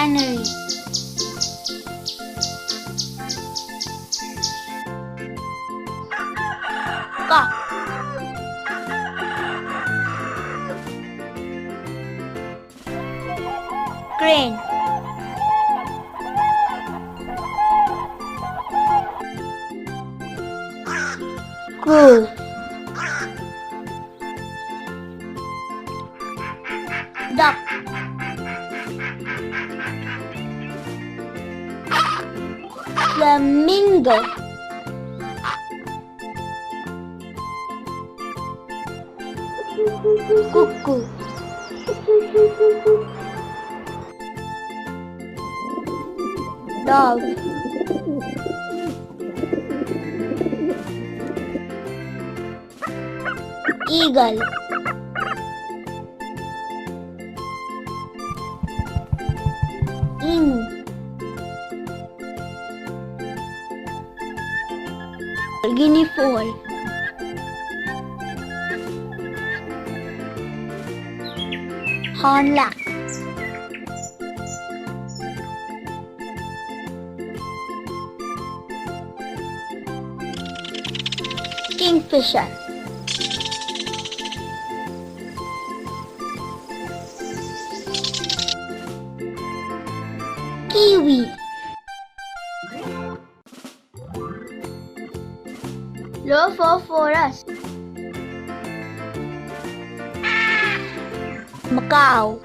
Canary. Cock. Crane. Crow. Duck. Flamingo. Cuckoo. Dog. Eagle. Emu. Guinea fowl. Hornlap. Kingfisher. Kiwi. Lophophorus. Macaw.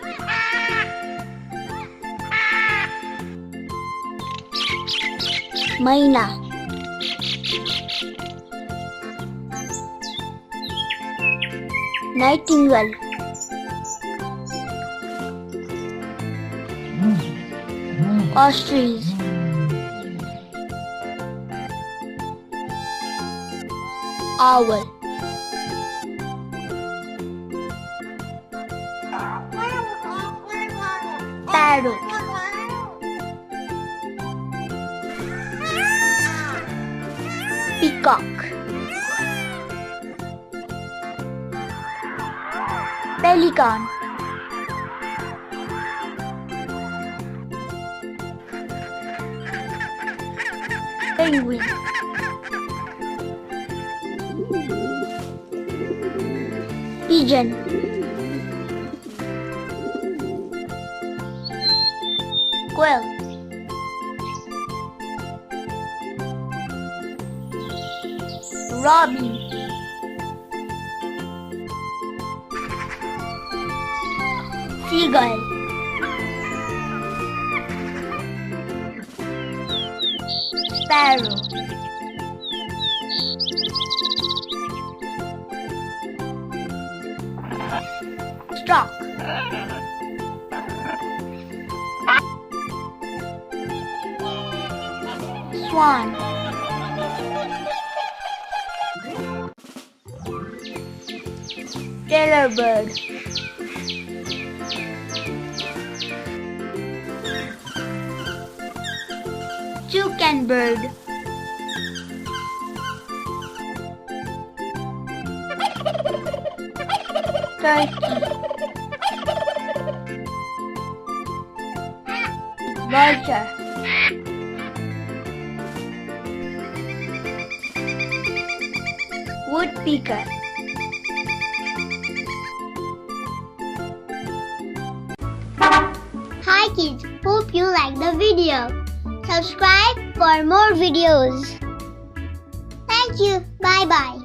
Myna. Nightingale. Ostrich. Owl. Parrot. Peacock. Pelican. Penguin. Pigeon. Quail. Robin. Seagull. Sparrow. Stork. Swan. Tailor bird. Toucan bird. Turkey. Vulture. Woodpecker. Hi kids, hope you like the video. Subscribe for more videos. Thank you. Bye bye.